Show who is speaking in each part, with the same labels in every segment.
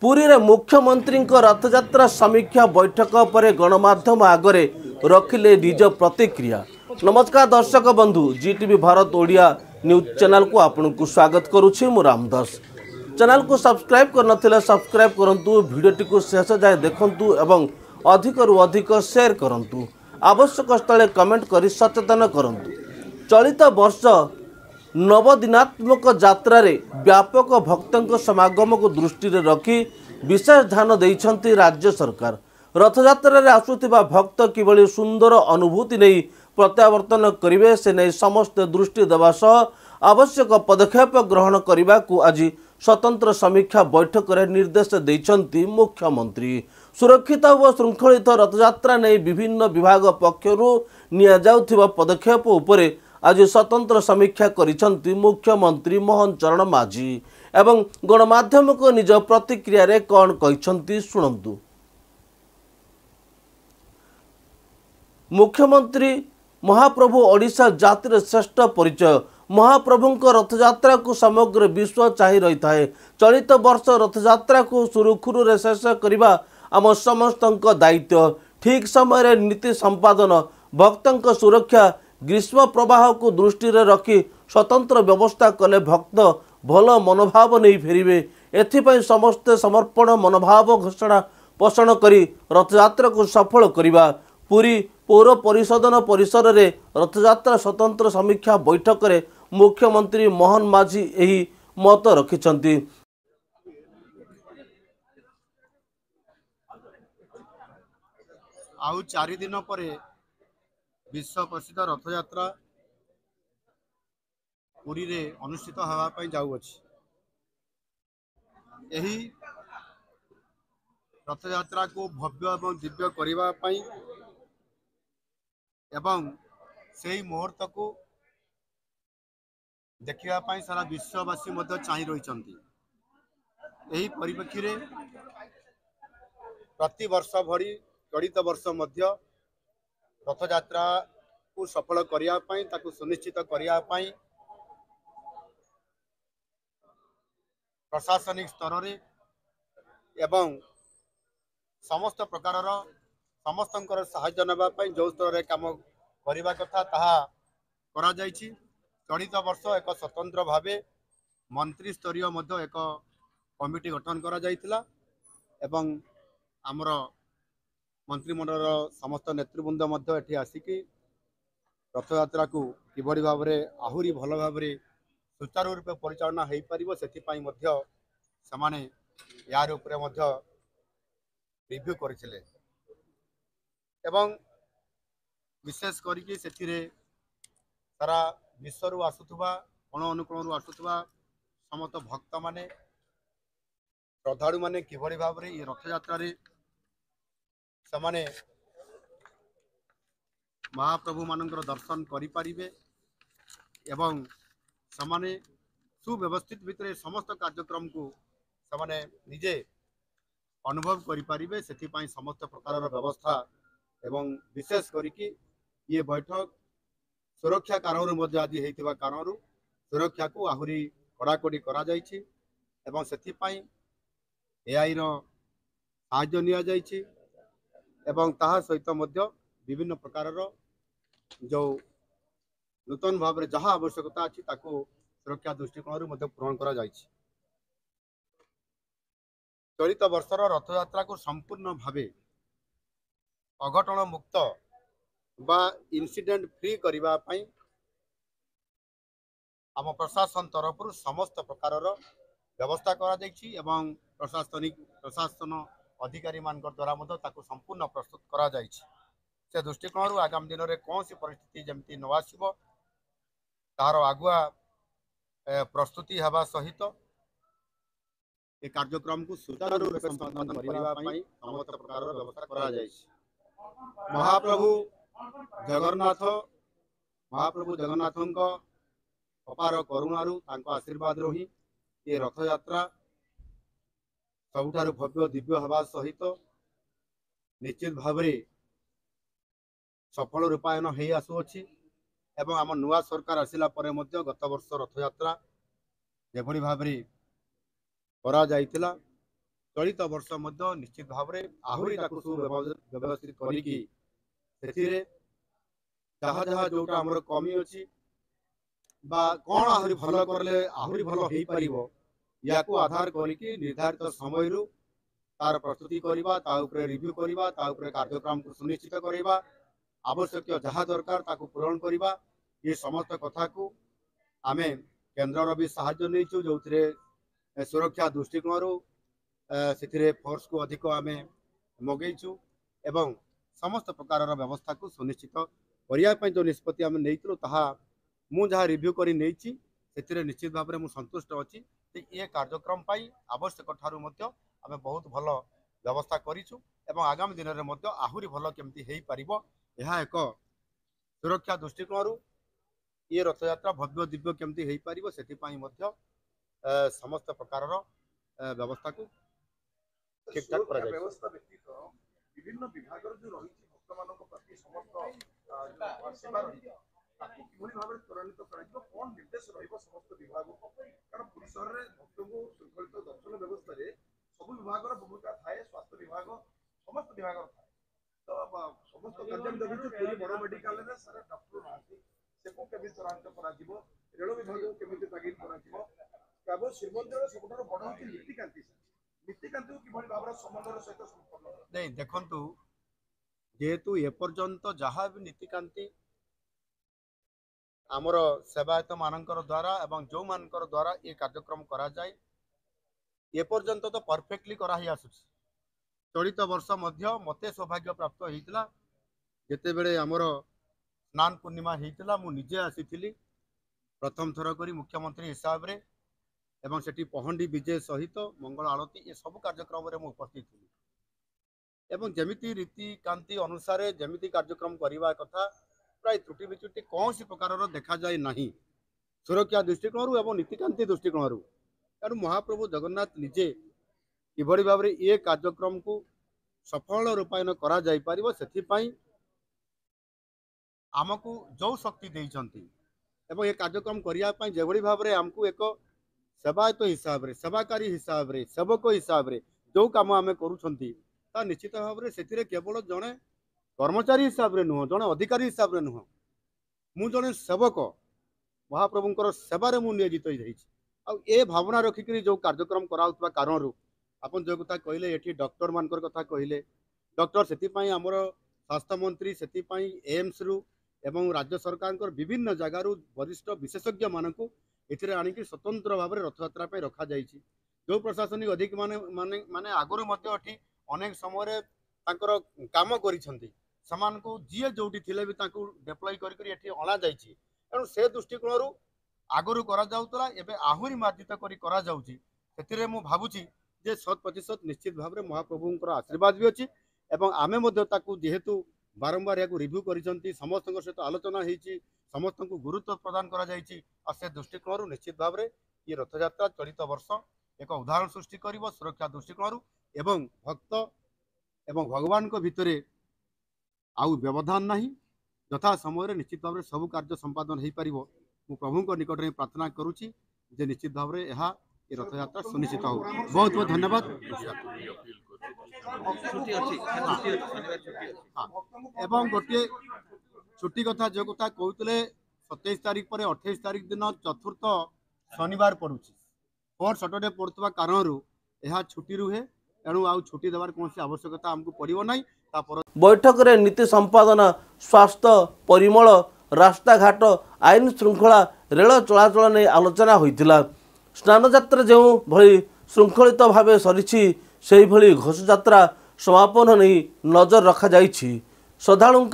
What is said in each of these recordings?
Speaker 1: पुरी रे मुख्यमंत्री रथयात्रा समीक्षा बैठक पर गणमाध्यम आगे रखिले निज प्रतिक्रिया। नमस्कार दर्शक बंधु, जीटीवी भारत ओडिया न्यूज चैनल को आपन को स्वागत करुछि। मु रामदास। चैनल को सब्सक्राइब कर नथिले सब्सक्राइब करंतु, वीडियोटी को शेष जाय देखंतु एवं अधिक रु अधिक शेयर करंतु। आवश्यक स्थले कमेंट करी सचेतन करंतु। चलित वर्ष नवदिनात्मक यात्रा रे व्यापक भक्तों समागम को दृष्टि रखी विशेष ध्यान देइछंती राज्य सरकार। रथयात्रा रे आसुथिबा भक्त किभली सुंदर अनुभूति नहीं प्रत्यावर्तन करिवे से नहीं समस्त दृष्टि देवा सह आवश्यक पदक्षेप ग्रहण करने को आज स्वतंत्र समीक्षा बैठक रे निर्देश देइछंती मुख्यमंत्री। सुरक्षित व श्रृंखलित रथयात्रा नहीं विभिन्न विभाग पक्षरु निया जाउथिबा पदक्षेप उपरे आज स्वतंत्र समीक्षा करिसंती मुख्यमंत्री मोहन चरण माझी एवं गणमाध्यम को निज प्रतिक्रिया रे कौन कहिसंती सुनंतु। मुख्यमंत्री महाप्रभु ओडिशा जातिर श्रेष्ठ परिचय। महाप्रभुଙ୍କ रथयात्रा को समग्र विश्व चाहि रही थाए। चलित वर्ष रथयात्रा को सुरुखुरु शेष करने आम समस्तक दायित्व। ठीक समय नीति संपादन, भक्तों सुरक्षा, ग्रीष्म प्रवाह को दृष्टि रखी स्वतंत्र व्यवस्था कले भक्त भल मनोभाव नहीं फेरिबे। एथिपाई समस्ते समर्पण मनोभाव घोषणा पोषण करी रथयात्रा को सफल करिबा। पुरी पौर परिषदन परिसर रे रथयात्रा स्वतंत्र समीक्षा बैठक रे मुख्यमंत्री मोहन माझी एही मत रखिछंती।
Speaker 2: आउ 4 दिन परे विश्व प्रसिद्ध रथयात्रा पुरी रे अनुष्ठित होगा पाई जाउअछि। एही रथयात्रा को भव्य एवं दिव्य करिबा पाई एवं सेही मुहूर्त को देखिबा पाई सारा विश्ववासी मध्य चाहि रहिछंती। एही परिप्रेक्षी रे प्रति वर्ष भरी चलित वर्ष मध्य रथयात्रा को सफल करिया पाई, ताकू सुनिश्चित करिया पाई प्रशासनिक स्तर रे एवं समस्त प्रकार समस्तंकर सहायता नेबा पाई जो स्तर रे काम करिबा कथा ताहा करा जायछि। चलित वर्ष एक स्वतंत्र भावे मंत्री स्तरीय मध्य एक कमिटी गठन करा जायतिला एवं आमर मंत्रिमंडल समस्त नेतृवृंद मध्य एठी आसिकी रथयात्रा को किभली भाव में आहुरी भल भाव में सुचारू रूपे परिचालना हो पार से यार उपरे मध्य रिव्यू करथिले एवं विशेष करिके सेथिरे सारा विश्व आसुथुबा कोण अनुकोण आसुथुबा समस्त भक्त माने श्रद्धालु माने किभली भाव में ये रथयात्रा रे समाने महाप्रभु मानकर दर्शन करि परिबे एवं समाने सुव्यवस्थित भितर समस्त कार्यक्रम को समाने निजे अनुभव करि परिबे। सेथि पई समस्त प्रकार व्यवस्था एवं विशेष करिकि ये बैठक सुरक्षा कारण मध्य आदि हेतिबा कारण सुरक्षा को आहुरी कड़ाकड़ी करा जायछि एवं सेथि पई एआई रो साहाय्य निया जायछि एवं ताहा सहित मध्य विभिन्न प्रकार जो नूतन भाव में जहाँ आवश्यकता अच्छी ताको सुरक्षा दृष्टिकोण पूरण करा जायछि। चलित वर्षर रथयात्रा को संपूर्ण भावे अघटन मुक्त बा इंसिडेंट फ्री करबा पई आम प्रशासन तरफ समस्त प्रकार व्यवस्था करा जायछि एवं प्रशासन अधिकारी मान द्वारा संपूर्ण प्रस्तुत करा जायछि। से दृष्टिकोण आगामी दिन में कौन सी परिस्थिति जमती न आसब तार आगुआ प्रस्तुति हवा सहित ए कार्यक्रम को सुचारू रूप संपादन करने समस्त प्रकार व्यवस्था करा जायछि। महाप्रभु जगन्नाथ अपार करुणारू तांको आशीर्वाद रही ये रथयात्रा सबुठारु भव्य दिव्य हवा सहित निश्चित भाव सफल रूपायन हो आसुअछि एवं आम नुआ सरकार आसिला परे मध्य गत वर्ष रथयात्रा जेभली भाव करा जायतिला चलित वर्ष निश्चित भाव में आहरी सुव्यवस्थित करिकी सेथिरे जहाँ जहाँ जोटा हमर कमी अछि बा कौन आहरी भल करले आहरी भल होई परिबो या को आधार करिकी निर्धारित समय रु तार प्रस्तुति करिबा ता ऊपर रिव्यू करिबा ता ऊपर कार्यक्रम को सुनिश्चित करिबा आवश्यक जहाँ दरकार ताकू पूरण करिबा ये समस्त कथा को आमे केंद्र भी साहाय्य नैचु जो सुरक्षा दृष्टिकोण से फोर्स को अधिक आम मगेचु एवं समस्त प्रकार व्यवस्था को सुनिश्चित करने जो निष्पत्ति आम नहीं मु जहाँ रिव्यू कर निश्चित भाव में संतुष्ट अच्छी ये कार्यक्रम आवश्यक ठारू आम बहुत भल व्यवस्था करूँ एवं आगामी दिन में आहरी भल केमती हो पार यह एक सुरक्षा दृष्टिकोण ये रथयात्रा भव्य दिव्य केमती हो पार से समस्त प्रकार व्यवस्था को ठीक ठाक
Speaker 3: व्यवस्था व्यतीत विभिन्न विभाग जो रही भक्त मान प्रति समस्त सेवा रही भाव में त्वरान्वित कौन निर्देश समस्त विभाग कारण पुरी सहर में भक्त को श्रृंखलित दर्शन व्यवस्था सब विभाग भूमिका थाए स्वास्थ्य विभाग समस्त विभाग थाए तो समस्त कार्य देखिए बड़ मेडिकल में सारा डॉक्टर नहांती से केमी त्वरान्वित कर रेल विभाग केमी तागिद कर श्रीमंदिर सब बड़ हूँ नीतिकांति
Speaker 2: नहीं देखु जेहेतु एपर्यंत जहाँ भी नीतिकांति आमर सेवायत मानकर द्वारा एवं जो मानकर द्वारा ये कार्यक्रम करा जाए एपर्यंत तो परफेक्टली कराही आसुछि चलित वर्ष मते सौभाग्य प्राप्त होता जिते बड़े आमर स्नान पूर्णिमा होता मु निजे आसी प्रथम थर करी मुख्यमंत्री हिसाब से एवं सेठी पहंडी विजय सहित मंगल आरती ये सब कार्यक्रम में उपस्थित थी एवं जमिति रीतिकांति अनुसार जमिति कार्यक्रम करने कथा प्राय त्रुटि विचुटी कौन सी प्रकार देखा जाए नहीं सुरक्षा दृष्टिकोण एवं नीतिकांति दृष्टिकोण तेणु महाप्रभु जगन्नाथ निजे किभली भाव में ये कार्यक्रम को सफल रूपायन करा जाई परिबो सेथिपाई आमको जो शक्ति देइछंती एवं ये कार्यक्रम करिया जेभली भाव में आमको एक सेवायत हिसाब रे सेवाकारी हिसाब रे सेवक हिसाब रे जो काम आम करूँ निश्चित भाव में से केवल जड़े कर्मचारी हिसाब रे नुह जड़े अधिकारी हिसाब रे नुह मु जड़े सेवक महाप्रभुंकर सेवारे मु नियोजित हो भावना रखिक जो कार्यक्रम कराउतबा कारण आपन जो कथा कहले ये डॉक्टर मानकर कथा कहले डॉक्टर से आमर स्वास्थ्य मंत्री से एम्स रु एवं राज्य सरकार विभिन्न जगार वरिष्ठ विशेषज्ञ मानक एथिरे आनिक स्वतंत्र भाव में रथयात्रा रखा जाइछि जो प्रशासनिक अधिक माने माने माने आगुरी अनेक समय काम करिसेंती समान को जी जोटी थिले भी ताकू डेप्लॉय करी एठी अणा जाइछि तेणु से दृष्टिकोण आगुरी करा जाउतला एबे आहुरी मार्जित करी करा जाउछि सेतिरे मु भाबुछि जे 100% निश्चित भाव में महाप्रभुंकर आशीर्वाद भी अच्छी एवं आमे मध्य ताकू जेहेतु बारंबार या रिव्यू करिसेंती समस्त सहित आलोचना होईछि समस्त को गुरुत्व प्रदान करा जाइछि और से दृष्टिकोण निश्चित भाव में ये रथयात्रा चलित वर्ष एक उदाहरण सृष्टि करिवो सुरक्षा दृष्टिकोण एवं भक्त एवं भगवान को भितरे आउ व्यवधान नहीं यथा समय निश्चित भाव में सब कार्य संपादन हो पार मु प्रभु निकट में प्रार्थना करुच्ची जे निश्चित भाव में यह ये रथयात्रा सुनिश्चित हो बहुत बहुत धन्यवाद एवं गोटे छुट्टी कथा जो कथा कहते 27 तारीख पर 28 तारीख दिन चतुर्थ शनिवार पड़ू फोर्थ सैटरडे पड़ुवा कारण यह छुट्टी रुहे तेणु आउ छुट्टी देवार कौन आवश्यकता आमको पड़ो ना
Speaker 1: बैठक में नीति संपादन स्वास्थ्य परिमल रास्ताघाट आईन श्रृंखला रेल चलाचल नहीं आलोचना होता स्नानयात्रा जो भली श्रृंखलित भाव सरी घोषयात्रा समापन नहीं नजर रखा जाइछि श्रद्धालुओं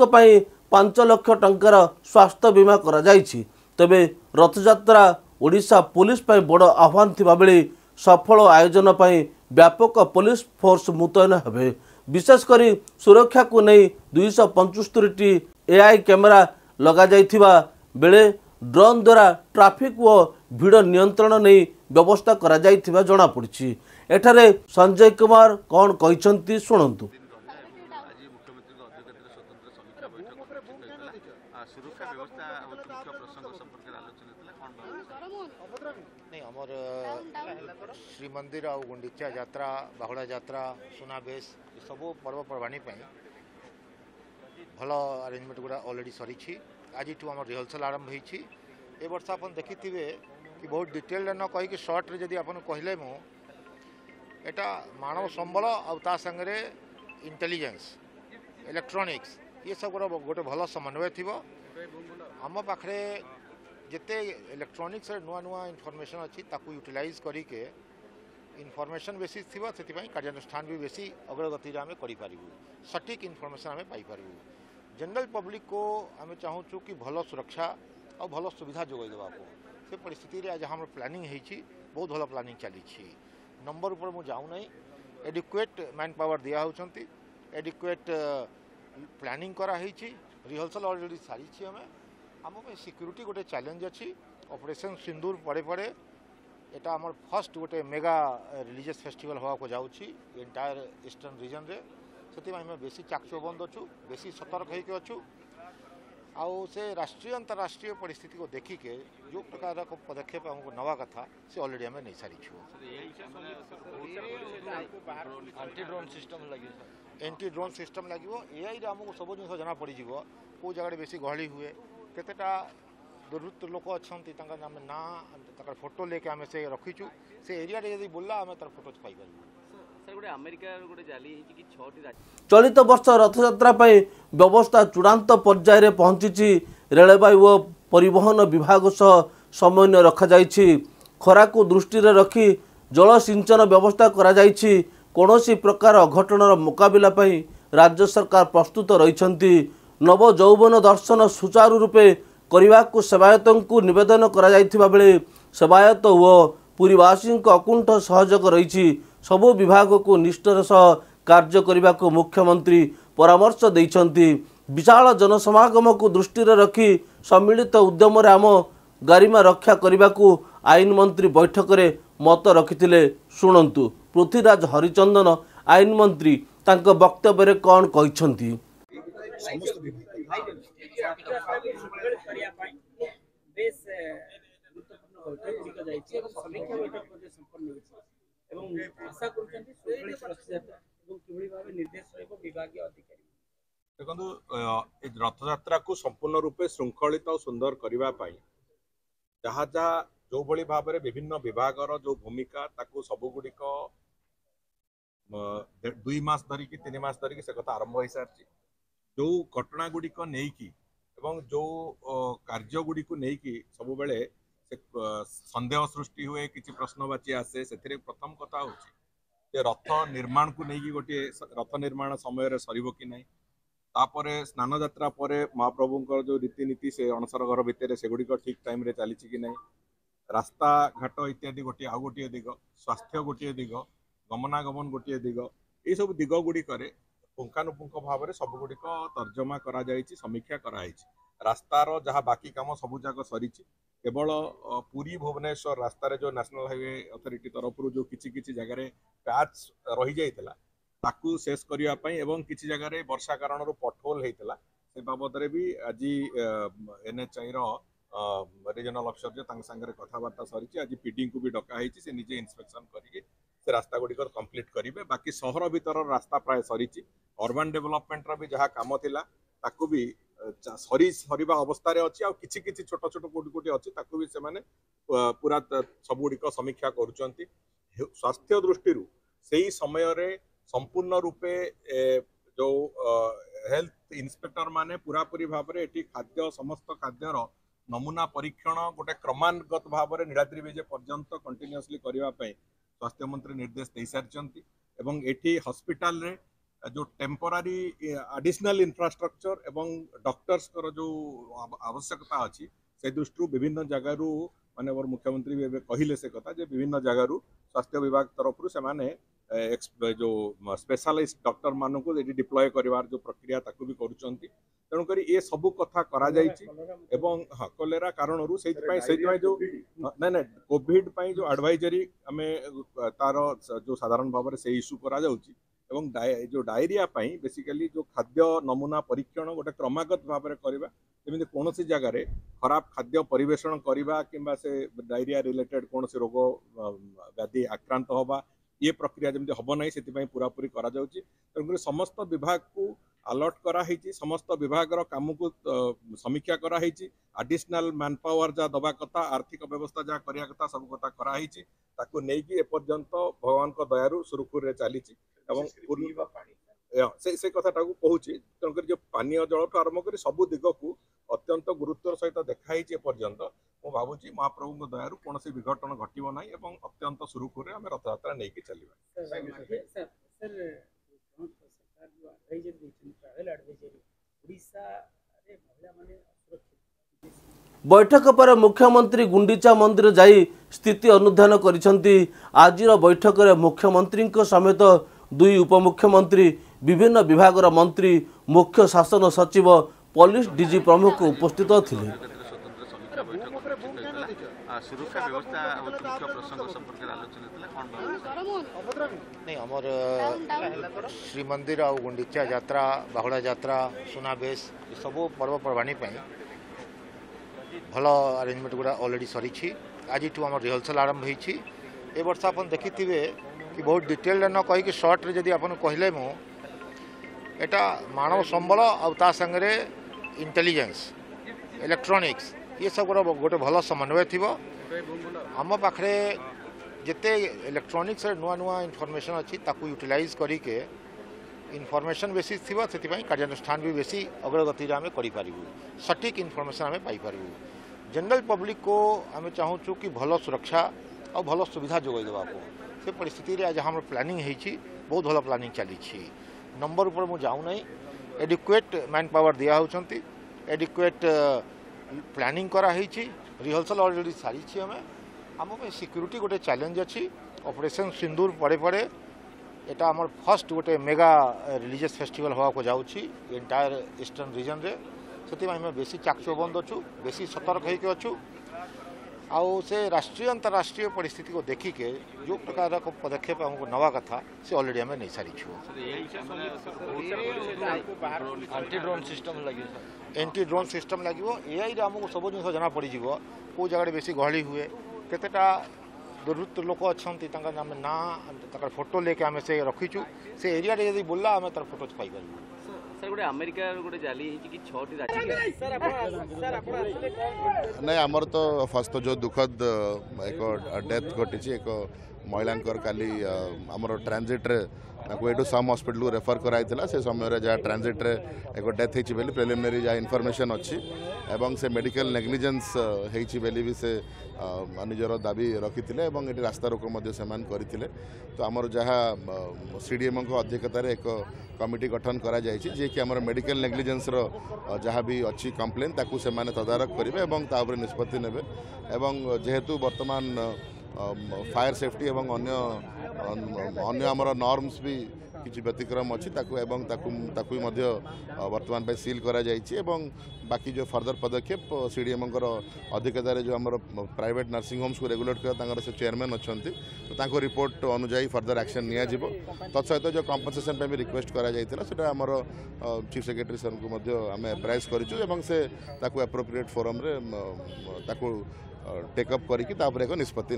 Speaker 1: 5 लाख टंकार स्वास्थ्य बीमा करा जाइछि तबे रथयात्रा ओडिशा पुलिस पर बड़ आह्वान थिबा बेले सफल आयोजन पर व्यापक पुलिस फोर्स मुतयन हेबे विशेषकर सुरक्षा को नहीं 275 एआई कैमेरा लगा जाइथिबा बेले ड्रोन द्वारा ट्रैफिक व भीड़ नियंत्रण नहीं व्यवस्था करा जाइथिबा जणा पड़छि एठारे संजय कुमार कौन कहते शुणु
Speaker 4: श्रीमंदिर आ गुंडीचा यात्रा बाहुड़ा यात्रा सुनाबेश सब पर्वपर्वाणी भल अरेंजमेंट गुड़ा ऑलरेडी सरी आज आम रिहर्सल आरंभ होती ए वर्ष आप देखि कि बहुत डिटेल न कहीकि सर्ट्रे जदि आप कहले मु एटा मानव संबल आ संगे इंटेलिजेंस इलेक्ट्रॉनिक्स ये सब गोटे भल समन्वय थी आम पाखे जिते इलेक्ट्रॉनिक्स नुआ नुआ इनफॉरमेशन अच्छी ताकू यूटिलाइज करके इनफॉरमेशन बेसी थी से कार्यानुष्ठान भी बेसी अग्रगति आम करूँ सटीक इनफॉरमेशन आम पाइपर जनरल पब्लिक को आम चाहूँ कि भल सुरक्षा और भल सुविधा जोगाई देवा से परिस्थिति आज हम प्लानिंग होती बहुत भल प्लानिंग चली नंबर ऊपर मुझे जाऊना एडिक्वेट मैन पावर दिया होती एडिक्वेट प्लानिंग कराई रिहर्सल ऑलरेडी सारी आम आम सिक्यूरीटी गोटे चैलेंज अच्छी ऑपरेशन सिंदूर पड़े पड़े एटा आम फर्स्ट गोटे मेगा रिलीजियस फेस्टिवल हवा को जाऊँगी एंटायर ईस्टर्न रीजन रे से आम बेसी चाकचौबंद अच्छू बेसी सतर्क होकर अच्छू आउ से राष्ट्रीय अंतर्राष्ट्रीय परिस्थिति को देखिके जो प्रकार पदक्षेप हमको नवा कथा से ऑलरेडी आम नहीं सारी एंटी ड्रोन सिस्टम लगे एआई आमको सब जिन जना पड़ कौ जगह बेसी गहली हुए केतेटा दुर्वृत्त लोक अच्छा ना फोटो लेके आम से रखीचु से एरिया यदि बोला आम तार फोटो पाइपर
Speaker 1: चलित वर्ष रथयात्रा व्यवस्था चूड़ांत पर्यायर पहुंची रेलवे और परिवहन विभाग सह समन्वय रखा खरा को दृष्टि रखी जल सिंचन व्यवस्था करा कौनसी प्रकार अघटनर मुकाबला राज्य सरकार प्रस्तुत रही नव यौवन दर्शन सुचारू रूपे करने को सेवायतों को निवेदन करा बेले सेवायत व पुरीवासी अकुंठ सहयोग रही सबु विभाग को निष्ठार सह कार्य करने को मुख्यमंत्री परामर्श देइछन्ति। विशाल जनसमागम को दृष्टि रखी सम्मिलित उद्यम आम गारिमा रक्षा करने को आईन मंत्री बैठक में मत रखिथिले शुणन्तु। पृथ्वीराज हरिचंदन आईन मंत्री तांको वक्तव्य कौन कहिछन्ति।
Speaker 3: देखो रथयात्रा को संपूर्ण रूपे श्रृंखलित और सुंदर करने जहाँ जहाँ जो भली भाव में विभिन्न विभागर जो भूमिका ताकू सबुगुड़िक 2 मास धरिकी 3 मास धरिकी से कथा आरंभ हो सारी जो घटना गुड़िक नहीं जो कार्य गुड़िक नहीं सब बेले संदेह सृष्टि हुए किसी प्रश्नवाची आसे से प्रथम कथा हूँ रथ निर्माण को लेकिन गोटे रथ निर्माण समय सर कि ना तापर स्नान यात्रा पर महाप्रभुंर जो रीतिनीति से अणसर घर भितर से गुड़िक ठीक टाइम रे चली कि ना रास्ता घाट इत्यादि गोटे आउ गोटे दिग स्वास्थ्य गोटे दिग गमनागमन गोटे दिग ये सब दिग गुड़िक पुंखानुपुंख भाव में सबुगुड़िक तर्जमा करा समीक्षा कराई रास्तार जहाँ बाकी काम सबूक सरी केवल पुरी भुवनेश्वर रास्तार जो नेशनल हाईवे अथॉरिटी तरफ जो किसी जगह पैच रही जाइला ताकू शेष करने एवं किसी जगह वर्षा कारण पटहोल होता से बाबद भी आज NHI रीजनल अफिसर जो सांगे कथबार्ता सरी आज पीडी को भी डकाई से निजे इन्स्पेक्शन करके से रास्ता गुड़िक कंप्लीट करेंगे बाकी सहर भीतर रास्ता प्राय सरी अर्बन डेवलपमेंट भी जहाँ कम थिला ताकू भी सरीवा अवस्था अच्छी आउ किछि छोट छोट कोटी कोटी अच्छी ताकू भी से पूरा सबुड़िक समीक्षा करुचंती स्वास्थ्य दृष्टि से समय रे संपूर्ण रूपे जो हेल्थ इंस्पेक्टर माने पूरा पूरी भाव में एटी खाद्य समस्त खाद्यर नमूना परीक्षण गोटे क्रमागत भाव में नीलाद्रि विजे पर्यंत कंटिन्यूअसली करने स्वास्थ्य मंत्री निर्देश दे सारी एवं एटी हॉस्पिटल रे जो टेम्पोरारी एडिशनल इंफ्रास्ट्रक्चर एवं डॉक्टर्स जो आवश्यकता अच्छी से दृष्टि विभिन्न जगार माने मुख्यमंत्री भी कहले से कथा जे विभिन्न जगार स्वास्थ्य विभाग तरफ से जो स्पेशलिस्ट डॉक्टर मान को डिप्लॉय करिवार जो प्रक्रिया ताकू भी करुचंती तेणुक ये सबू कथा करा एवं हाँ कोलेरा कारण जो ना कोविड जो एडवाइजरी आम तार जो साधारण भाव में से इश्यू करा एवं जो डायरिया बेसिकली जो खाद्य नमूना परीक्षण गोटे क्रमागत भाव में करवा जमी कौन जगार खराब खाद्य परिवेषण करवा कि से डायरिया रिलेटेड कौन रोग व्याधि आक्रांत हवा ये प्रक्रिया जमी हम ना से पूरापूरी तेणुक समस्त विभाग को अलर्ट कराई समस्त विभाग काम को समीक्षा कराई एडिशनल मैन पावर जहाँ दबा कथा आर्थिक व्यवस्था जहाँ करने कथा सब कथा कराई नहीं एपर्यंत भगवान दयारू सुरुखुर चली से कथा कहूँ तेणुक जो पानीय जल आरंभ कर सबू दिग को अत्यंत गुरुत्वर सहित देखाई एपर्यंत मु भावुँ महाप्रभु दयारू कौन विघटन घटना ना अत्यंत सुरुखुर आम रथयात्रा नहीं चलवा।
Speaker 1: बैठक पर मुख्यमंत्री गुंडीचा मंदिर जाई स्थिति अनुधान करिसेंती। आजिर बैठक में मुख्यमंत्री समेत दुई उपमुख्यमंत्री विभिन्न विभागर मंत्री मुख्य शासन सचिव पुलिस डीजी प्रमुख उपस्थित थिले।
Speaker 5: सुरक्षा व्यवस्था मुख्य प्रसंग संपर्क आलोचना
Speaker 4: नहीं आमर श्रीमंदिर आ गुंडीचा यात्रा बाहुड़ा यात्रा सुनाबेश सब पर्वपर्वाणी भल अरेंजमेंट गुड़ा ऑलरेडी सरी आज आम रिहर्सल आरंभ होती ए वर्ष आप देखि कि बहुत डिटेल न कहीकि सर्ट रे जदि आपन कहले मु एटा मानव संबल आ संगे इंटेलिजेंस इलेक्ट्रॉनिक्स ये सब गोटे भल समन्वय थी आम पाखे जिते इलेक्ट्रॉनिक्स नुआ नुआ इनफॉरमेशन अच्छी ताकू यूटिलाइज करके इनफॉरमेशन बेसिस थी से कार्यानुष्ठान भी बेसी अग्रगति आम कर सटीक इनफॉरमेशन आम पाइपर जनरल पब्लिक को आम चाहूँ कि भल सुरक्षा और भल सुविधा जोगाई देवा से परिस्थिति रे जहाँ प्लानिंग होती बहुत भल प्लानिंग चली नंबर ऊपर मुझे जाऊना एडिक्वेट मैन पावर दिया होती एडिक्वेट प्लानिंग कराई रिहर्सल ऑलरेडी सारी आम सिक्यूरीटी गोटे चैलेंज अच्छी ऑपरेशन सिंदूर पड़े पड़े एटा आम फर्स्ट गोटे मेगा रिलीजियस फेस्टिवल हवा को जाऊँगी एंटायर ईस्टर्न रीजन रे से बेसी चाकचौबंद अच्छु बेसी सतर्क होकर अच्छु आउ से राष्ट्रीय अंतर्राष्ट्रीय परिस्थिति को देखिके जो प्रकार पदक्षेप हमको नवा कथा से ऑलरेडी आम नहीं सारी एंटी ड्रोन सिस्टम लगे एआई आमको सब जिन जना पड़ कौ जगह बेसी गहली हुए केतेटा दुर्वृत्त लोक अच्छा ना फोटो लेके आम से रखीचु से एरिया यदि बोलला आम तार फोटो पाइपर
Speaker 5: सर गोटे अमेरिका गोटे जाली कि 6टी
Speaker 6: नहीं आमर तो फर्स्ट जो दुखद एक डेथ घटी एक महिला काली आमर ट्रांजिट रे एटू सम हॉस्पिटल को रेफर कराई से समय जहाँ ट्रांजिट रे एक डेथ होती बेली प्रिलिमिनरी जहाँ इनफॉरमेशन अच्छी एवं से मेडिकल नेग्लिजेंस होती बेली भी से निजर दाबी रखी ये रास्ता रोक करते तो आमर जहाँ सीडीएम अध्यक्षतार एक कमिटी गठन करा जी कि आमर मेडिकल नेग्लिजेंस जहाँ भी अच्छी कंप्लेन ताकू से तदारक करेंगे निष्पत्ति नेबे एवं जेहेतु वर्तमान फायर सेफ्टी एवं अन्य आमर नॉर्म्स भी किसी व्यतिक्रम अच्छी वर्तमान पे सील करा जाइए एवं बाकी जो फर्दर पदक्षेप सीडीएम अध्यक्षतार जो आम प्राइवेट नर्सिंग होम्स को रेगुलेट कर से चेयरमैन अच्छा तो रिपोर्ट अनुजाई फर्दर एक्शन नियाजिबो तत्सहित जो कंपनसेशन पे भी रिक्वेस्ट करा जाइतिला सेटा हमर चीफ सेक्रेटरी सर को आम एप्राइज करूँ से एप्रोप्रिएट फोरम रे ताकू टेकअप करके एक निष्पत्ति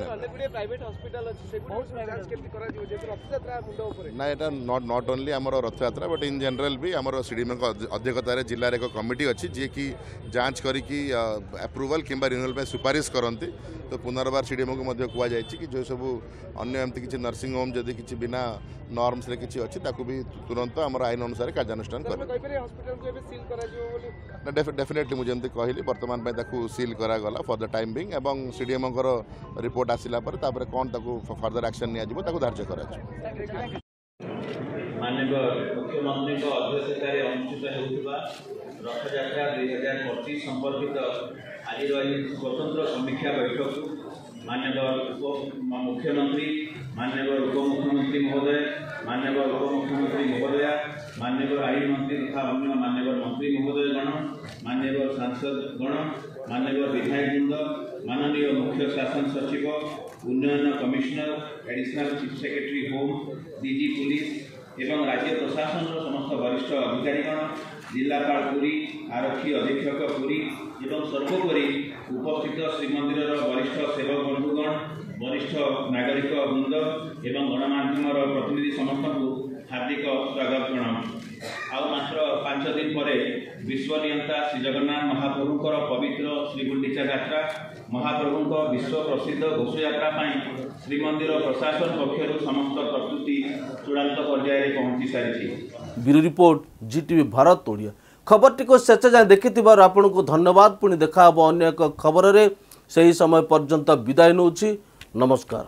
Speaker 6: ना यहाँ नॉट ओनली आमर रथ यात्रा बट इन जनरल भी आमर सीडीएम अध्यक्षतार जिले एक कमिटी अच्छी जी की जांच करी अप्रूवल किंबा रिन्यूअल सुपारिश करती तो पुनर्बार सीडीएम को कहुई कि जो सब अन्य एमती किसी नर्सिंग होम जदि किसी बिना नॉर्म्स रे किसी अच्छी ताकू भी तुरंत आम आईन अनुसार कार्यानुष्ठान कर डेफिनेटली मुझे कहली बर्तमान सील करागला फॉर द टाइम बिंग एवं सीडीएम रिपोर्ट आसिला पर कौन फर्दर एक्शन नियाजिबो ताकू धार्य करा
Speaker 7: माननीय मुख्यमंत्री अध्यक्षतार अनुष्ठित होता रथयात्रा 2025 संपर्कित आज स्वतंत्र समीक्षा बैठक माननीय मुख्यमंत्री माननीय उपमुख्यमंत्री महोदय माननीय उपमुख्यमंत्री महोदया माननीय आईन मंत्री तथा अन्य माननीय मंत्री महोदयगण माननीय सांसद गण माननीय विधायकवृंद माननीय मुख्य शासन सचिव उन्नयन commissioner additional chief secretary home DG police एवं राज्य प्रशासन समस्त वरिष्ठ अधिकारीगण जिलापाल पुरी आरक्षी अधीक्षक पुरी एवं सर्वोपरि उपस्थित श्रीमंदिर वरिष्ठ सेवक बंधुगण वरिष्ठ नागरिक वृंद एवं गणमाध्यम प्रतिनिधि समस्त को हार्दिक स्वागत जनाऊँ। आउ मात्र 5 दिन पर विश्वनियंता श्री जगन्नाथ महाप्रभुंकर पवित्र श्रीगुंडीचा यात्रा महाप्रभुंक विश्व प्रसिद्ध घोषयात्रा श्रीमंदिर प्रशासन पक्षर समस्त प्रस्तुति चूड़ांत पर्याय पहुंची सारी।
Speaker 1: Bureau report Zee TV Bharat Odia. खबरटी को शेष जाए देखि आपन को धन्यवाद। पुणी देखा अन्य एक खबर से ही समय पर्यंत विदाय नौछि। नमस्कार।